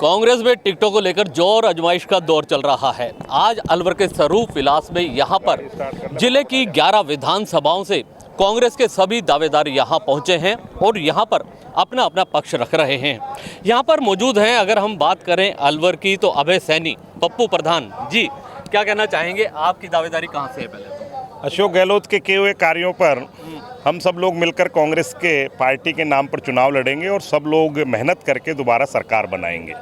कांग्रेस में टिकटों को लेकर जोर आजमाइश का दौर चल रहा है। आज अलवर के सरूप विलास में यहाँ पर जिले की 11 विधानसभाओं से कांग्रेस के सभी दावेदार यहाँ पहुँचे हैं और यहाँ पर अपना अपना पक्ष रख रहे हैं। यहाँ पर मौजूद हैं, अगर हम बात करें अलवर की, तो अभय सैनी, पप्पू प्रधान जी, क्या कहना चाहेंगे? आपकी दावेदारी कहाँ से है? पहले तो अशोक गहलोत के किए हुए कार्यों पर हम सब लोग मिलकर कांग्रेस के पार्टी के नाम पर चुनाव लड़ेंगे और सब लोग मेहनत करके दोबारा सरकार बनाएंगे।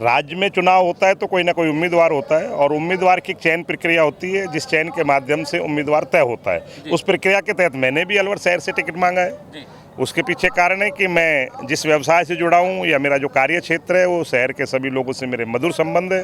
राज्य में चुनाव होता है तो कोई ना कोई उम्मीदवार होता है और उम्मीदवार की एक चयन प्रक्रिया होती है, जिस चयन के माध्यम से उम्मीदवार तय होता है। उस प्रक्रिया के तहत मैंने भी अलवर शहर से टिकट मांगा है। उसके पीछे कारण है कि मैं जिस व्यवसाय से जुड़ा हूँ या मेरा जो कार्य क्षेत्र है वो शहर के सभी लोगों से मेरे मधुर संबंध है।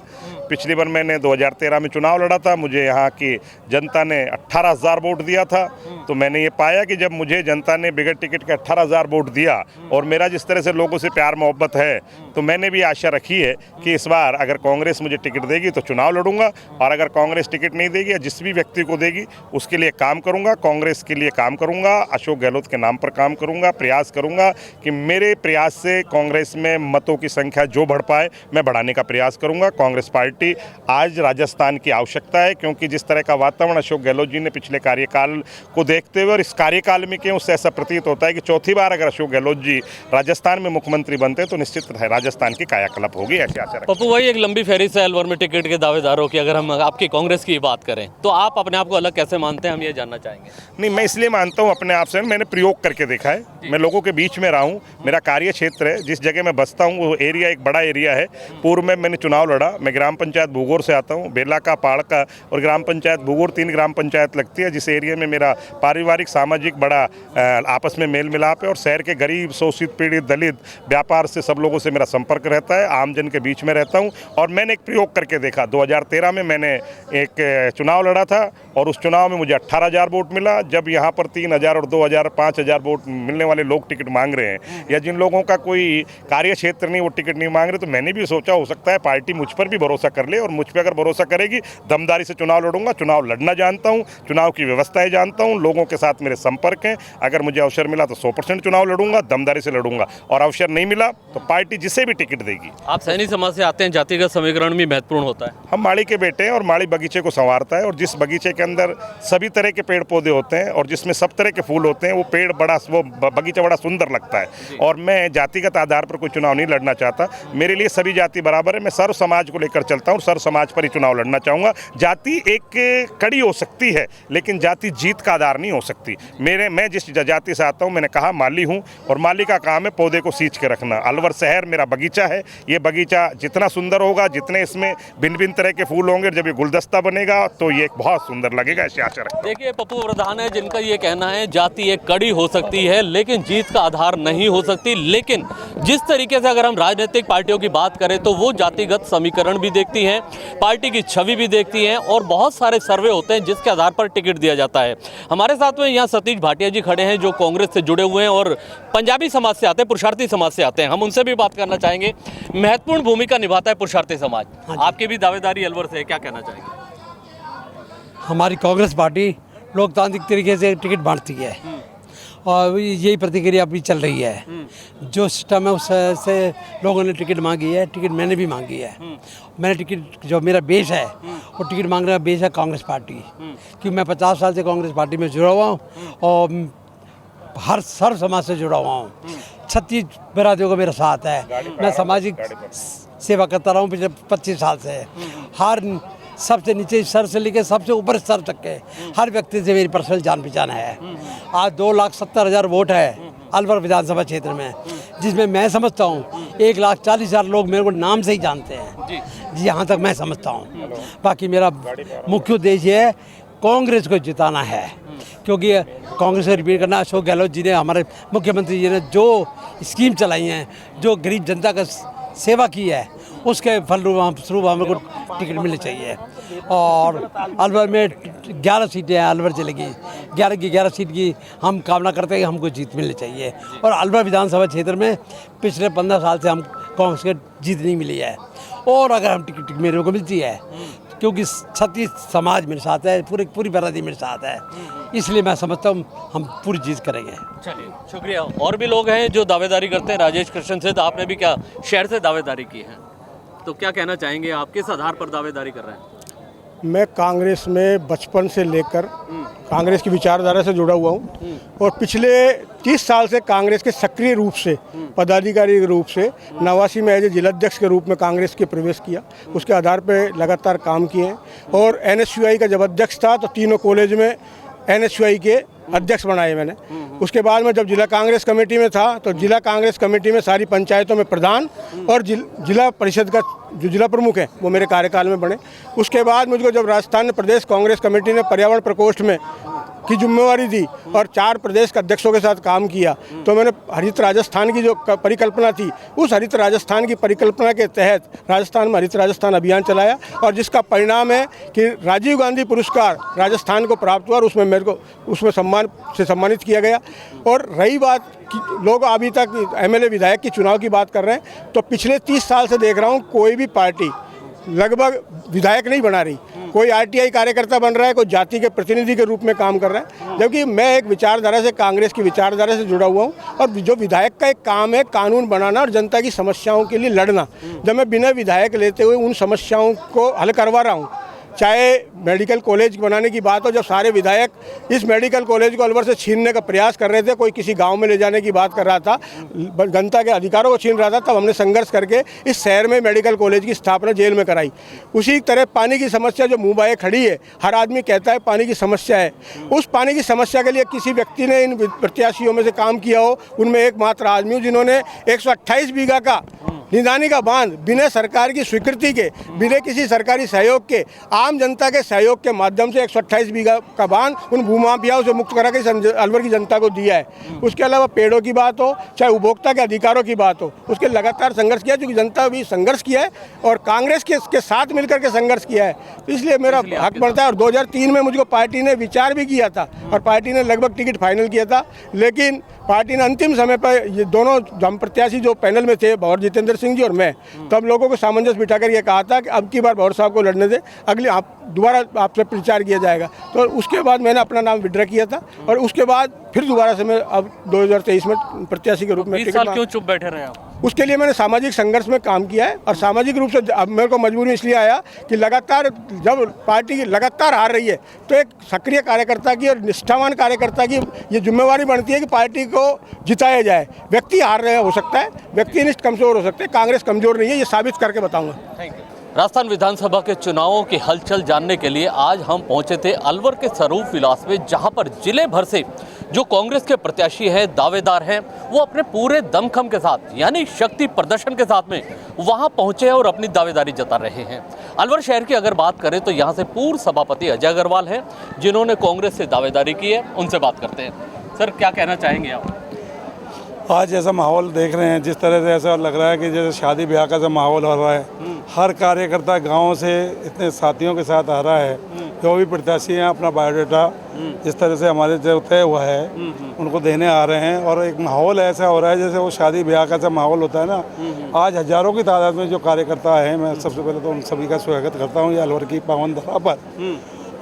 पिछली बार मैंने 2013 में चुनाव लड़ा था, मुझे यहाँ की जनता ने 18,000 वोट दिया था। तो मैंने ये पाया कि जब मुझे जनता ने बगैर टिकट के 18,000 वोट दिया और मेरा जिस तरह से लोगों से प्यार मोहब्बत है, तो मैंने भी आशा रखी है कि इस बार अगर कांग्रेस मुझे टिकट देगी तो चुनाव लड़ूंगा, और अगर कांग्रेस टिकट नहीं देगी या जिस भी व्यक्ति को देगी उसके लिए काम करूंगा, कांग्रेस के लिए काम करूंगा, अशोक गहलोत के नाम पर काम करूंगा, प्रयास करूंगा कि मेरे प्रयास से कांग्रेस में मतों की संख्या जो बढ़ पाए मैं बढ़ाने का प्रयास करूंगा। कांग्रेस पार्टी आज राजस्थान की आवश्यकता है, क्योंकि जिस तरह का वातावरण अशोक गहलोत जी ने पिछले कार्यकाल को देखते हुए और इस कार्यकाल में किए, उससे ऐसा प्रतीत होता है कि चौथी बार अगर अशोक गहलोत जी राजस्थान में मुख्यमंत्री बनते तो निश्चित है राजस्थान की कायाकल्प होगी, ऐसी आशा रखते हैं। पप्पू भाई, एक लंबी फहरिस्त है अलवर में टिकट के दावेदारों की। अगर हम आपकी कांग्रेस की बात करें तो आप अपने आप को अलग कैसे मानते हैं, हम ये जानना चाहेंगे। नहीं, मैं इसलिए मानता हूँ अपने आप से, मैंने प्रयोग करके देखा है, मैं लोगों के बीच में रहा हूँ, मेरा कार्य क्षेत्र है, जिस जगह मैं बसता हूँ वो एरिया एक बड़ा एरिया है। पूर्व में मैंने चुनाव लड़ा, मैं ग्राम पंचायत भूगोर से आता हूँ, बेला का, पाड़ का और ग्राम पंचायत भूगोर, 3 ग्राम पंचायत लगती है, जिस एरिया में मेरा पारिवारिक सामाजिक बड़ा आपस में मेल मिलाप है और शहर के गरीब, शोषित, पीड़ित, दलित, व्यापार से सब लोगों से मेरा संपर्क रहता है, आमजन के बीच में रहता हूँ। और मैंने एक प्रयोग करके देखा, 2013 में मैंने एक चुनाव लड़ा था और उस चुनाव में मुझे 18,000 वोट मिला। जब यहाँ पर 3,000 और 2,000 5,000 वोट मिलने वाले लोग टिकट मांग रहे हैं या जिन लोगों का कोई कार्य क्षेत्र नहीं वो टिकट नहीं मांग रहे, तो मैंने भी सोचा हो सकता है पार्टी मुझ पर भी भरोसा कर ले, और मुझ पर अगर भरोसा करेगी दमदारी से चुनाव लड़ूंगा। चुनाव लड़ना जानता हूँ, चुनाव की व्यवस्थाएं जानता हूँ, लोगों के साथ मेरे संपर्क हैं। अगर मुझे अवसर मिला तो 100% चुनाव लड़ूंगा, दमदारी से लड़ूंगा, और अवसर नहीं मिला तो पार्टी जिसे भी टिकट देगी। आप सैनिक समाज से आते हैं, जातिगत समीकरण भी महत्वपूर्ण होता है। हम माड़ी के बेटे हैं और माड़ी बगीचे को संवारता है, और जिस बगीचे के अंदर सभी तरह के पेड़ पौधे होते हैं और जिसमें सब तरह के फूल होते हैं, वो पेड़ बड़ा, वो बगीचा बड़ा सुंदर लगता है। और मैं जातिगत आधार पर कोई चुनाव नहीं लड़ना चाहता, मेरे लिए सभी जाति बराबर है। मैं सर्व समाज को लेकर चलता हूँ, सर्व समाज पर ही चुनाव लड़ना चाहूँगा। जाति एक कड़ी हो सकती है लेकिन जाति जीत का आधार नहीं हो सकती। मैं जिस जाति से आता हूँ, मैंने कहा माली हूँ, और माली का काम है पौधे को सींच के रखना। अलवर शहर मेरा बगीचा है, ये बगीचा जितना सुंदर होगा, जितने इसमें भिन्न भिन्न तरह के फूल होंगे, जब ये गुलदस्ता बनेगा तो ये बहुत सुंदर लगेगा, ऐसी आशा रखता हूं। देखिए, पप्पू प्रधान है जिनका ये कहना है जाति एक कड़ी हो सकती है लेकिन जीत का आधार नहीं हो सकती। लेकिन जिस तरीके से अगर हम राजनीतिक पार्टियों की बात करें तो वो जातिगत समीकरण भी देखती हैं, पार्टी की छवि भी देखती हैं, और बहुत सारे सर्वे होते हैं जिसके आधार पर टिकट दिया जाता है। हमारे साथ में यहाँ सतीश भाटिया जी खड़े हैं जो कांग्रेस से जुड़े हुए हैं और पंजाबी समाज से आते हैं, पुरुषार्थी समाज से आते हैं। हम उनसे भी बात करना चाहेंगे। महत्वपूर्ण भूमिका निभाता है पुरुषार्थी समाज, आपकी भी दावेदारी अलवर से है, क्या कहना चाहेंगे? हमारी कांग्रेस पार्टी लोकतांत्रिक तरीके से टिकट बांटती है और यही प्रतिक्रिया अभी चल रही है। जो सिस्टम है उससे लोगों ने टिकट मांगी है, टिकट मैंने भी मांगी है। मैंने टिकट, जो मेरा बेस है वो टिकट मांगने का बेस है कांग्रेस पार्टी, क्योंकि मैं 50 साल से कांग्रेस पार्टी में जुड़ा हुआ हूँ और हर सर्व समाज से जुड़ा हुआ हूँ। 36 बरादरियों का मेरा साथ है। मैं सामाजिक सेवा करता रहा हूँ पिछले 25 साल से। हर सबसे नीचे स्तर से लेकर सबसे ऊपर स्तर तक के हर व्यक्ति से मेरी पर्सनल जान पहचान है। आज 2,70,000 वोट है अलवर विधानसभा क्षेत्र में, जिसमें मैं समझता हूँ 1,40,000 लोग मेरे को नाम से ही जानते हैं जी, यहाँ तक मैं समझता हूँ। बाकी मेरा मुख्य उद्देश्य है कांग्रेस को जिताना है, क्योंकि कांग्रेस को रिपीट करना। अशोक गहलोत जी ने, हमारे मुख्यमंत्री जी ने जो स्कीम चलाई हैं, जो गरीब जनता का सेवा की है, उसके फलस्वरूप हमको टिकट मिलनी चाहिए। और अलवर में 11 सीटें हैं अलवर जिले की, 11 की 11 सीट की हम कामना करते हैं कि हमको जीत मिलनी चाहिए। और अलवर विधानसभा क्षेत्र में पिछले 15 साल से हम कांग्रेस को जीत नहीं मिली है, और अगर हम टिकट मेरे को मिलती है, क्योंकि 36 समाज मेरे साथ है, पूरी बरादरी मेरे साथ है, इसलिए मैं समझता हूँ हम पूरी जीत करेंगे। चलिए, शुक्रिया। और भी लोग हैं जो दावेदारी करते हैं। राजेश कृष्ण से, तो आपने भी क्या शहर से दावेदारी की है? तो क्या कहना चाहेंगे आप, किस आधार पर दावेदारी कर रहे हैं? मैं कांग्रेस में बचपन से लेकर कांग्रेस की विचारधारा से जुड़ा हुआ हूँ और पिछले 30 साल से कांग्रेस के सक्रिय रूप से पदाधिकारी के रूप से 89 में एज ए जिलाध्यक्ष के रूप में कांग्रेस के प्रवेश किया। उसके आधार पर लगातार काम किए हैं और NSUI का जब अध्यक्ष था तो तीनों कॉलेज में NSUI के अध्यक्ष बनाए मैंने। उसके बाद में जब जिला कांग्रेस कमेटी में था तो जिला कांग्रेस कमेटी में सारी पंचायतों में प्रधान और जिला परिषद का जो जिला प्रमुख है वो मेरे कार्यकाल में बने। उसके बाद मुझको जब राजस्थान प्रदेश कांग्रेस कमेटी ने पर्यावरण प्रकोष्ठ में की जिम्मेवारी दी और 4 प्रदेश के अध्यक्षों के साथ काम किया तो मैंने हरित राजस्थान की जो परिकल्पना थी उस हरित राजस्थान की परिकल्पना के तहत राजस्थान में हरित राजस्थान अभियान चलाया और जिसका परिणाम है कि राजीव गांधी पुरस्कार राजस्थान को प्राप्त हुआ और उसमें मेरे को उसमें सम्मानित किया गया। और रही बात कि लोग अभी तक MLA विधायक की चुनाव की बात कर रहे हैं तो पिछले 30 साल से देख रहा हूँ कोई भी पार्टी लगभग विधायक नहीं बना रही। कोई RTI कार्यकर्ता बन रहा है, कोई जाति के प्रतिनिधि के रूप में काम कर रहा है, जबकि मैं एक विचारधारा से कांग्रेस की विचारधारा से जुड़ा हुआ हूँ और जो विधायक का एक काम है कानून बनाना और जनता की समस्याओं के लिए लड़ना। जब मैं बिना विधायक लेते हुए उन समस्याओं को हल करवा रहा हूँ, चाहे मेडिकल कॉलेज बनाने की बात हो, जब सारे विधायक इस मेडिकल कॉलेज को अलवर से छीनने का प्रयास कर रहे थे, कोई किसी गांव में ले जाने की बात कर रहा था, जनता के अधिकारों को छीन रहा था, तब हमने संघर्ष करके इस शहर में मेडिकल कॉलेज की स्थापना जेल में कराई। उसी तरह पानी की समस्या जो मुँह बाए खड़ी है, हर आदमी कहता है पानी की समस्या है। उस पानी की समस्या के लिए किसी व्यक्ति ने इन प्रत्याशियों में से काम किया हो, उनमें एकमात्र आदमी हूँ जिन्होंने 128 बीघा का निदानी का बांध बिना सरकार की स्वीकृति के, बिना किसी सरकारी सहयोग के, आम जनता के सहयोग के माध्यम से 128 बीघा का बांध उन भूमाफियाओं से मुक्त करा के अलवर की जनता को दिया है। उसके अलावा पेड़ों की बात हो, चाहे उपभोक्ता के अधिकारों की बात हो, उसके लगातार संघर्ष किया, क्योंकि जनता भी संघर्ष किया है और कांग्रेस के साथ मिलकर के संघर्ष किया है। तो इसलिए मेरा हक बनता है। और 2003 में मुझको पार्टी ने विचार भी किया था और पार्टी ने लगभग टिकट फाइनल किया था, लेकिन पार्टी ने अंतिम समय पर ये दोनों हम प्रत्याशी जो पैनल में थे, भौर जितेंद्र सिंह जी और मैं, तब लोगों को सामंजस्य बिठाकर ये कहा था कि अब की बार भौर साहब को लड़ने दे, अगली आप दोबारा आपसे प्रचार किया जाएगा। तो उसके बाद मैंने अपना नाम विड्रा किया था और उसके बाद फिर दोबारा से मैं अब 2023 में प्रत्याशी के रूप में 20 साल क्यों चुप बैठे रहे आप? उसके लिए मैंने सामाजिक संघर्ष में काम किया है और सामाजिक रूप से अब मेरे को मजबूरी इसलिए आया कि लगातार जब पार्टी लगातार हार रही है तो एक सक्रिय कार्यकर्ता की और निष्ठावान कार्यकर्ता की ये जिम्मेवारी बनती है कि पार्टी को जिताया जाए। व्यक्ति हार रहे हो सकता है, व्यक्तिनिष्ठ कमजोर हो सकते हैं, कांग्रेस कमजोर नहीं है, ये साबित करके बताऊंगा। Thank you. राजस्थान विधानसभा के चुनावों की हलचल जानने के लिए आज हम पहुंचे थे अलवर के स्वरूप विलास में, जहां पर जिले भर से जो कांग्रेस के प्रत्याशी हैं, दावेदार हैं, वो अपने पूरे दमखम के साथ यानी शक्ति प्रदर्शन के साथ में वहां पहुंचे और अपनी दावेदारी जता रहे हैं। अलवर शहर की अगर बात करें तो यहां से पूर्व सभापति अजय अग्रवाल हैं जिन्होंने कांग्रेस से दावेदारी की है, उनसे बात करते हैं। सर, क्या कहना चाहेंगे आप? आज ऐसा माहौल देख रहे हैं, जिस तरह से ऐसा लग रहा है कि जैसे शादी ब्याह का सा माहौल हो रहा है। हर कार्यकर्ता गांव से इतने साथियों के साथ आ रहा है, जो भी प्रत्याशी हैं अपना बायोडाटा जिस तरह से हमारे जो तय हुआ है उनको देने आ रहे हैं और एक माहौल ऐसा हो रहा है जैसे वो शादी ब्याह का सा माहौल होता है ना। आज हजारों की तादाद में जो कार्यकर्ता हैं, मैं सबसे पहले तो उन सभी का स्वागत करता हूँ ये अलवर की पावन धरा पर।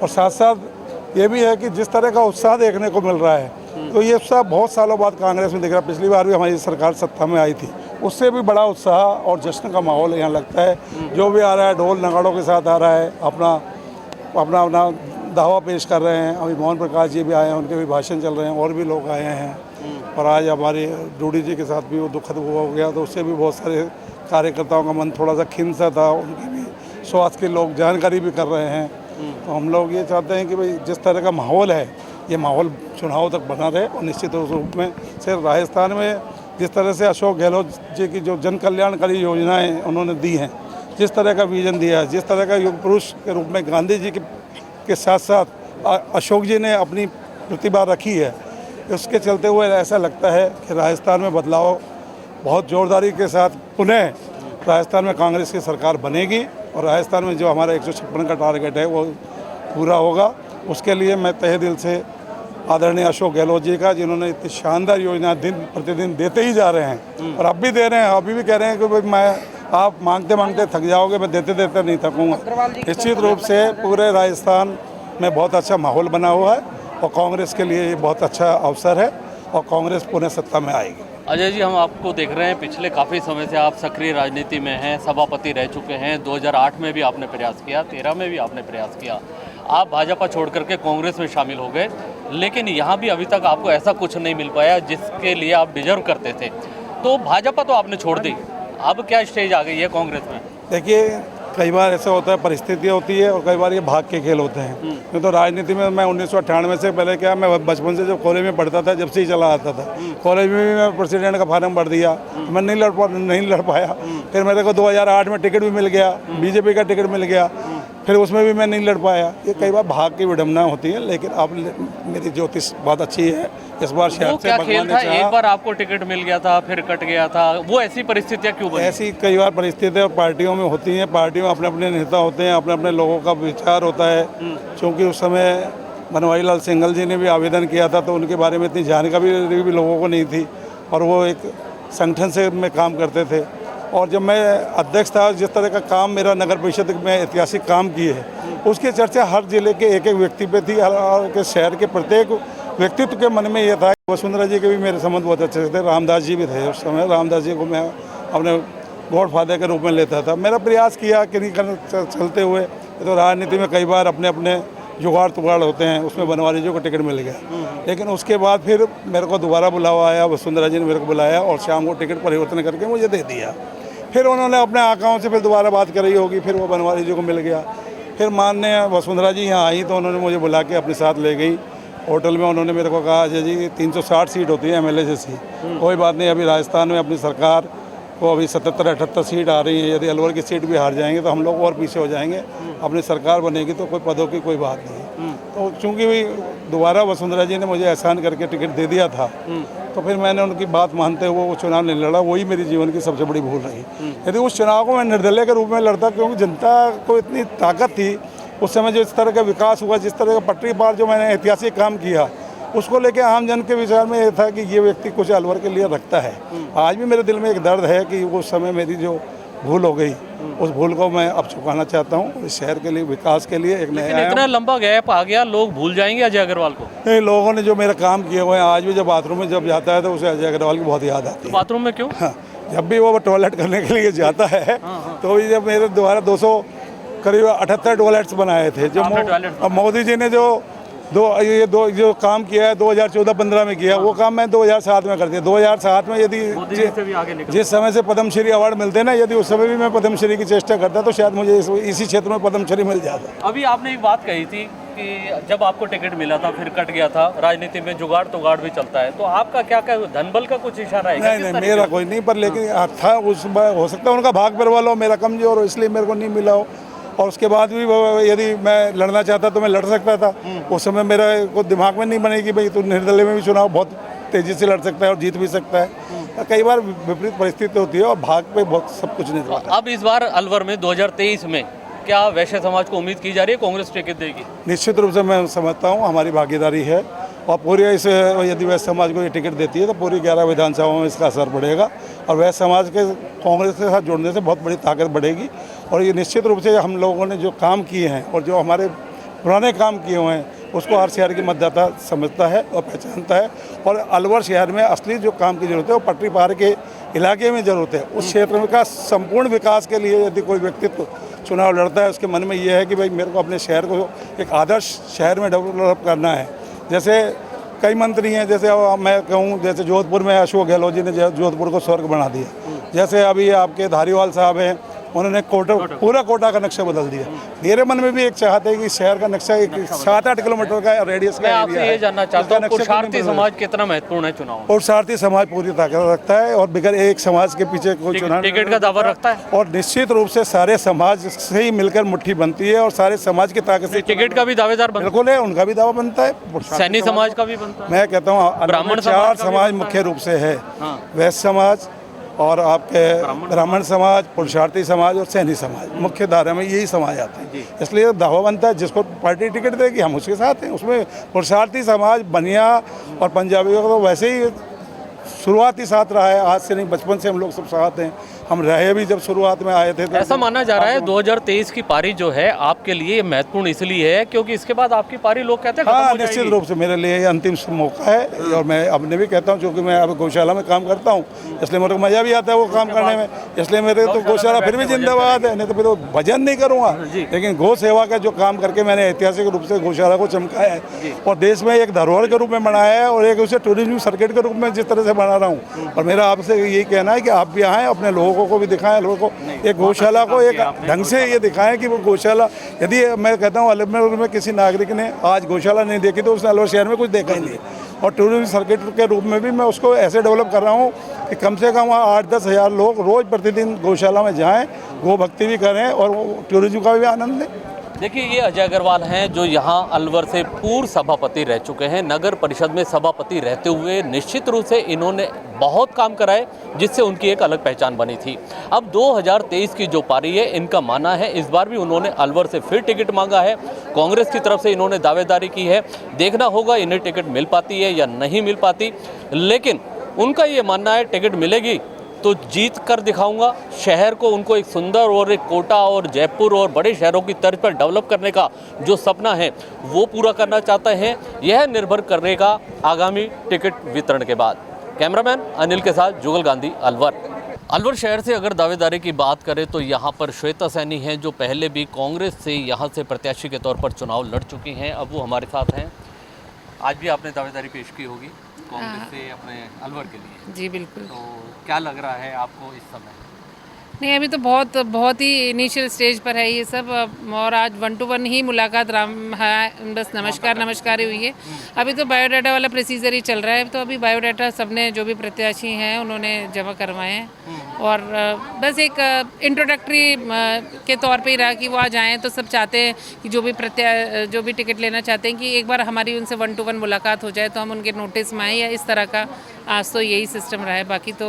और साथ साथ ये भी है कि जिस तरह का उत्साह देखने को मिल रहा है, तो ये उत्साह बहुत सालों बाद कांग्रेस में दिख रहा है। पिछली बार भी हमारी सरकार सत्ता में आई थी, उससे भी बड़ा उत्साह और जश्न का माहौल यहाँ लगता है। जो भी आ रहा है ढोल नगाड़ों के साथ आ रहा है, अपना दावा पेश कर रहे हैं। अभी मोहन प्रकाश जी भी आए हैं, उनके भी भाषण चल रहे हैं, और भी लोग आए हैं। और आज हमारे डूडी जी के साथ भी वो दुखद हुआ हो गया, तो उससे भी बहुत सारे कार्यकर्ताओं का मन थोड़ा सा खिन्न सा था। उनकी भी स्वास्थ्य के लोग जानकारी भी कर रहे हैं। तो हम लोग ये चाहते हैं कि भाई जिस तरह का माहौल है, ये माहौल चुनाव तक बना रहे। और निश्चित रूप में सिर्फ राजस्थान में जिस तरह से अशोक गहलोत जी की जो जन कल्याणकारी योजनाएं उन्होंने दी हैं, जिस तरह का विजन दिया है, जिस तरह का युग पुरुष के रूप में गांधी जी के साथ साथ अशोक जी ने अपनी प्रतिभा रखी है, उसके चलते हुए ऐसा लगता है कि राजस्थान में बदलाव बहुत जोरदारी के साथ पुनः राजस्थान में कांग्रेस की सरकार बनेगी और राजस्थान में जो हमारा 156 का टारगेट है वो पूरा होगा। उसके लिए मैं तहे दिल से आदरणीय अशोक गहलोत जी का, जिन्होंने इतनी शानदार योजना दिन प्रतिदिन देते ही जा रहे हैं और अब भी दे रहे हैं, अभी भी कह रहे हैं कि भाई आप मांगते मांगते थक जाओगे, मैं देते देते नहीं थकूँगा। निश्चित रूप से पूरे राजस्थान में बहुत अच्छा माहौल बना हुआ है और कांग्रेस के लिए ये बहुत अच्छा अवसर है और कांग्रेस पुनः सत्ता में आएगी। अजय जी, हम आपको देख रहे हैं पिछले काफ़ी समय से आप सक्रिय राजनीति में हैं, सभापति रह चुके हैं। 2008 में भी आपने प्रयास किया, 13 में भी आपने प्रयास किया। आप भाजपा छोड़ करके कांग्रेस में शामिल हो गए, लेकिन यहाँ भी अभी तक आपको ऐसा कुछ नहीं मिल पाया जिसके लिए आप डिजर्व करते थे। तो भाजपा तो आपने छोड़ दी, अब क्या स्टेज आ गई है कांग्रेस में? देखिए, कई बार ऐसा होता है, परिस्थितियाँ होती है और कई बार ये भाग के खेल होते हैं। नहीं तो राजनीति में मैं 1998 से पहले क्या, मैं बचपन से जब कॉलेज में पढ़ता था, जब से ही चला आता था। कॉलेज में भी मैं प्रेसिडेंट का फार्म भर दिया, मैं नहीं लड़ पाया। फिर मेरे को 2008 में टिकट भी मिल गया, बीजेपी का टिकट मिल गया, फिर उसमें भी मैं नहीं लड़ पाया। ये कई बार भाग की विडम्बना होती है, लेकिन अब मेरी ज्योतिष बहुत अच्छी है। इस बार शहर से क्या खेल था? एक बार आपको टिकट मिल गया था, फिर कट गया था, वो ऐसी परिस्थितियाँ क्यों बनी? ऐसी कई बार परिस्थितियाँ पार्टियों में होती हैं। पार्टियों में अपने अपने नेता होते हैं, अपने अपने लोगों का विचार होता है। क्योंकि उस समय बनवारी लाल सिंघल जी ने भी आवेदन किया था, तो उनके बारे में इतनी जानकारी भी लोगों को नहीं थी, और वो एक संगठन से में काम करते थे। और जब मैं अध्यक्ष था, जिस तरह का काम मेरा नगर परिषद में ऐतिहासिक काम किए है, उसकी चर्चा हर जिले के एक एक व्यक्ति पे थी। हर शहर के प्रत्येक व्यक्तित्व के मन में ये था। वसुंधरा जी के भी मेरे संबंध बहुत अच्छे थे, रामदास जी भी थे उस समय। रामदास जी को मैं अपने गॉड फादर के रूप में लेता था। मेरा प्रयास किया कि नहीं करना चलते हुए, तो राजनीति में कई बार अपने अपने जुगाड़ तुगाड़ होते हैं, उसमें बनवारी जी को टिकट मिल गया। लेकिन उसके बाद फिर मेरे को दोबारा बुलावा आया, वसुंधरा जी ने मेरे को बुलाया और शाम को टिकट परिवर्तन करके मुझे दे दिया। फिर उन्होंने अपने आकाओं से फिर दोबारा बात करी होगी, फिर वो बनवारी जी को मिल गया। फिर माननीय वसुंधरा जी यहाँ आई तो उन्होंने मुझे बुला के अपने साथ ले गई होटल में। उन्होंने मेरे को कहा, अजय जी 360 सीट होती है एमएलए जैसी, कोई बात नहीं, अभी राजस्थान में अपनी सरकार को अभी 77-78 सीट आ रही है, यदि अलवर की सीट भी हार जाएंगे तो हम लोग और पीछे हो जाएंगे, अपनी सरकार बनेगी तो कोई पदों की कोई बात नहीं। तो चूँकि दोबारा वसुंधरा जी ने मुझे एहसान करके टिकट दे दिया था, तो फिर मैंने उनकी बात मानते हुए वो चुनाव नहीं लड़ा। वही मेरी जीवन की सबसे बड़ी भूल रही। यदि उस चुनाव को मैं निर्दलीय के रूप में लड़ता, क्योंकि जनता को इतनी ताकत थी उस समय, जो इस तरह का विकास हुआ, जिस तरह का पटरी पार जो मैंने ऐतिहासिक काम किया, उसको लेके आम जन के विचार में ये था कि ये व्यक्ति कुछ अलवर के लिए रखता है। आज भी मेरे दिल में एक दर्द है कि उस समय मेरी जो भूल हो गई, उस भूल को मैं अब चुकाना चाहता हूँ। इस शहर के लिए, विकास के लिए एक नया। इतना लंबा गैप आ गया, लोग भूल जाएंगे अजय अग्रवाल को? नहीं, लोगों ने जो मेरा काम किए हुए हैं, आज भी जब बाथरूम में जब जाता है तो उसे अजय अग्रवाल की बहुत याद आती है। बाथरूम में क्यों? हाँ, जब भी वो टॉयलेट करने के लिए जाता है तो जब मेरे द्वारा 200 करीब 78 टॉयलेट्स बनाए थे, जो मोदी जी ने जो जो काम किया है 2014-15 में किया, वो काम मैं 2007 में कर दिया। 2007 में यदि जिस समय से पद्मश्री अवार्ड मिलते ना, यदि उस समय भी मैं पद्मश्री की चेष्टा करता तो शायद मुझे इसी क्षेत्र में पद्मश्री मिल जाता। अभी आपने एक बात कही थी कि जब आपको टिकट मिला था फिर कट गया था, राजनीति में जुगाड़ तुगाड़ भी चलता है, तो आपका क्या धनबल का कुछ इशारा है? नहीं, मेरा कोई नहीं, पर लेकिन था उस, हो सकता है उनका भाग परवाल हो, मेरा कमजोर हो, इसलिए मेरे को नहीं मिला हो। और उसके बाद भी यदि मैं लड़ना चाहता तो मैं लड़ सकता था। उस समय मेरा को दिमाग में नहीं बने कि भाई तू निर्दलीय में भी चुनाव बहुत तेज़ी से लड़ सकता है और जीत भी सकता है। कई बार विपरीत परिस्थिति होती है और भाग पे बहुत सब कुछ नहीं होता। अब इस बार अलवर में 2023 में क्या वैश्य समाज को उम्मीद की जा रही है कांग्रेस टिकट देगी? निश्चित रूप से मैं समझता हूँ हमारी भागीदारी है, और पूरी इस यदि वैश्य समाज को ये टिकट देती है तो पूरी 11 विधानसभाओं में इसका असर पड़ेगा, और वैश्य समाज के कांग्रेस के साथ जुड़ने से बहुत बड़ी ताकत बढ़ेगी। और ये निश्चित रूप से हम लोगों ने जो काम किए हैं और जो हमारे पुराने काम किए हुए हैं, उसको हर शहर की मतदाता समझता है और पहचानता है। और अलवर शहर में असली जो काम की ज़रूरत है वो पटरी पार के इलाके में ज़रूरत है। उस क्षेत्र का संपूर्ण विकास के लिए यदि कोई व्यक्तित्व चुनाव लड़ता है, उसके मन में ये है कि भाई मेरे को अपने शहर को एक आदर्श शहर में डेवलप करना है। जैसे कई मंत्री हैं, जैसे मैं कहूँ, जैसे जोधपुर में अशोक गहलोत जी ने जोधपुर को स्वर्ग बना दिया। जैसे अभी आपके धारीवाल साहब हैं, उन्होंने पूरा कोटा का नक्शा बदल दिया। मेरे मन में भी एक चाहते है कि शहर का नक्शा एक 7-8 किलोमीटर का रेडियस का एरिया है। मैं आपसे ये जानना चाहता हूं, पुरुषार्थी समाज कितना महत्वपूर्ण है चुनाव? पुरुषार्थी समाज पूरी ताकत रखता है और बगैर एक समाज के पीछे कोई चुनाव टिकट का दावा रखता है, और निश्चित रूप से सारे समाज से ही मिलकर मुट्ठी बनती है और सारे समाज की ताकत से टिकट का भी दावेदार बिल्कुल है, उनका भी दावा बनता है, सैनी समाज का भी बनता है। मैं कहता हूँ ब्राह्मण 4 समाज मुख्य रूप से है, वैश्य समाज और आपके ब्राह्मण समाज, पुरुषार्थी समाज और सैनी समाज, मुख्य धारा में यही समाज आते हैं। इसलिए दावा बनता है जिसको पार्टी टिकट देगी हम उसके साथ हैं। उसमें पुरुषार्थी समाज, बनिया और पंजाबियों को तो वैसे ही शुरुआती साथ रहा है, आज से नहीं, बचपन से हम लोग सब साथ हैं। हम रहे भी जब शुरुआत में आए थे तो ऐसा माना जा रहा है 2023 की पारी जो है आपके लिए महत्वपूर्ण इसलिए है क्योंकि इसके बाद आपकी पारी लोग कहते हैं खत्म हाँ, हो निश्चित जाएगी। रूप से मेरे लिए ये अंतिम मौका है। और मैं अपने भी कहता हूँ, क्योंकि मैं अब गौशाला में काम करता हूँ, इसलिए मेरे को मज़ा भी आता है वो काम करने में। इसलिए मेरे तो गौशाला फिर भी जिंदाबाद है, नहीं तो फिर तो भजन नहीं करूँगा। लेकिन गौ सेवा का जो काम करके मैंने ऐतिहासिक रूप से गौशाला को चमकाया है और देश में एक धरोहर के रूप में बनाया है और एक उसे टूरिज्म सर्किट के रूप में जिस तरह से बना रहा हूँ। और मेरा आपसे यही कहना है कि आप भी आएँ, अपने लोगों को भी दिखाएं, लोगों को एक गौशाला को एक ढंग से ये दिखाएं कि वो गौशाला, यदि मैं कहता हूँ अलवर में किसी नागरिक ने आज गौशाला नहीं देखी तो उसने अलवर शहर में कुछ देखा ही नहीं। और टूरिज्म सर्किट के रूप में भी मैं उसको ऐसे डेवलप कर रहा हूँ कि कम से कम वहाँ 8-10 हज़ार लोग रोज़ प्रतिदिन गौशाला में जाएँ, गौ भक्ति भी करें और टूरिज्म का भी आनंद लें। देखिए, ये अजय अग्रवाल हैं जो यहाँ अलवर से पूर्व सभापति रह चुके हैं। नगर परिषद में सभापति रहते हुए निश्चित रूप से इन्होंने बहुत काम कराए जिससे उनकी एक अलग पहचान बनी थी। अब 2023 की जो पारी है, इनका मानना है इस बार भी उन्होंने अलवर से फिर टिकट मांगा है। कांग्रेस की तरफ से इन्होंने दावेदारी की है, देखना होगा इन्हें टिकट मिल पाती है या नहीं मिल पाती। लेकिन उनका ये मानना है टिकट मिलेगी तो जीत कर दिखाऊंगा। शहर को उनको एक सुंदर और एक कोटा और जयपुर और बड़े शहरों की तर्ज पर डेवलप करने का जो सपना है वो पूरा करना चाहते हैं। यह निर्भर करेगा आगामी टिकट वितरण के बाद। कैमरामैन अनिल के साथ जुगल गांधी, अलवर। अलवर शहर से अगर दावेदारी की बात करें तो यहाँ पर श्वेता सैनी हैं जो पहले भी कांग्रेस से यहाँ से प्रत्याशी के तौर पर चुनाव लड़ चुकी हैं। अब वो हमारे साथ हैं। आज भी आपने दावेदारी पेश की होगी कांग्रेस से अपने अलवर के लिए। जी बिल्कुल। तो क्या लग रहा है आपको इस समय? नहीं, अभी तो बहुत ही इनिशियल स्टेज पर है ये सब। और आज 1-to-1 ही मुलाकात बस नमस्कार ही हुई है। अभी तो बायोडाटा वाला प्रोसीजर ही चल रहा है। तो अभी बायोडाटा सबने जो भी प्रत्याशी हैं उन्होंने जमा करवाए हैं और बस एक इंट्रोडक्टरी के तौर पे ही रहा कि वो आ जाएँ। तो सब चाहते हैं कि जो भी टिकट लेना चाहते हैं कि एक बार हमारी उनसे 1-to-1 मुलाकात हो जाए तो हम उनके नोटिस में आएँ, या इस तरह का आज तो यही सिस्टम रहा है। बाकी तो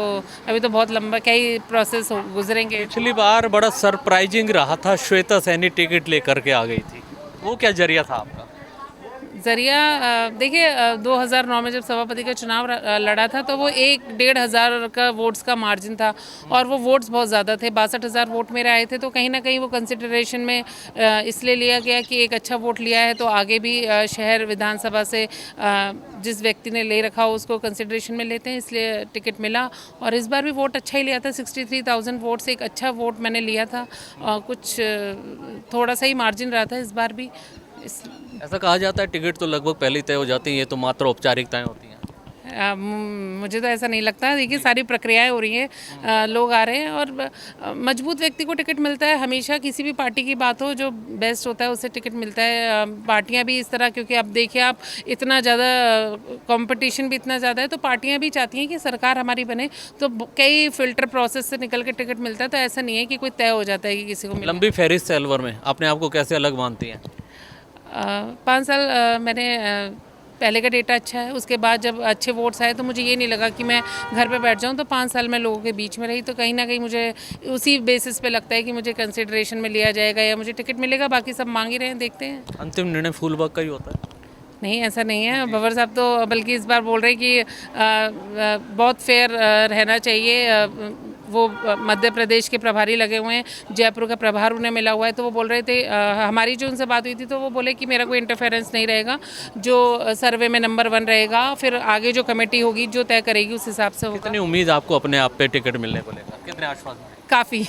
अभी तो बहुत लंबा क्या ही प्रोसेस गुजरेंगे। पिछली बार बड़ा सरप्राइजिंग रहा था, श्वेता सैनी टिकट लेकर के आ गई थी, वो क्या जरिया था आपका? जरिया देखिए 2009 में जब सभापति का चुनाव लड़ा था तो वो 1-1.5 हज़ार का वोट्स का मार्जिन था और वो वोट्स बहुत ज़्यादा थे। 62,000 वोट मेरे आए थे। तो कहीं ना कहीं वो कंसिडरेशन में इसलिए लिया गया कि एक अच्छा वोट लिया है तो आगे भी शहर विधानसभा से जिस व्यक्ति ने ले रखा हो उसको कंसिडरेशन में लेते हैं, इसलिए टिकट मिला। और इस बार भी वोट अच्छा ही लिया था। 63,000 वोट से एक अच्छा वोट मैंने लिया था। कुछ थोड़ा सा ही मार्जिन रहा था इस बार भी। ऐसा कहा जाता है टिकट तो लगभग पहले ही तय हो जाती है, ये तो मात्र औपचारिकताएं होती हैं। मुझे तो ऐसा नहीं लगता। देखिए सारी प्रक्रियाएं हो रही हैं, लोग आ रहे हैं और मजबूत व्यक्ति को टिकट मिलता है। हमेशा किसी भी पार्टी की बात हो, जो बेस्ट होता है उसे टिकट मिलता है। पार्टियां भी इस तरह, क्योंकि अब देखिए आप इतना ज़्यादा कंपटीशन भी इतना ज़्यादा है तो पार्टियां भी चाहती हैं कि सरकार हमारी बने। तो कई फिल्टर प्रोसेस से निकल के टिकट मिलता है। तो ऐसा नहीं है कि कोई तय हो जाता है कि किसी को मिले। लंबी फहरिस्त है अलवर में, अपने आप को कैसे अलग मानती हैं? 5 साल मैंने पहले का डेटा अच्छा है। उसके बाद जब अच्छे वोट्स आए तो मुझे ये नहीं लगा कि मैं घर पे बैठ जाऊं। तो 5 साल मैं लोगों के बीच में रही तो कहीं ना कहीं मुझे उसी बेसिस पे लगता है कि मुझे कंसिडरेशन में लिया जाएगा या मुझे टिकट मिलेगा। बाकी सब मांग ही रहे हैं, देखते हैं। अंतिम निर्णय फूलबाग का ही होता है? नहीं, ऐसा नहीं है। बबर साहब तो बल्कि इस बार बोल रहे हैं कि बहुत फेयर रहना चाहिए। वो मध्य प्रदेश के प्रभारी लगे हुए हैं, जयपुर का प्रभार उन्हें मिला हुआ है। तो वो बोल रहे थे, हमारी जो उनसे बात हुई थी तो वो बोले कि मेरा कोई इंटरफेरेंस नहीं रहेगा, जो सर्वे में नंबर 1 रहेगा, फिर आगे जो कमेटी होगी जो तय करेगी उस हिसाब से होगा। कितनी उम्मीद आपको अपने आप पे टिकट मिलने को लेकर, कितने आश्वासन? काफ़ी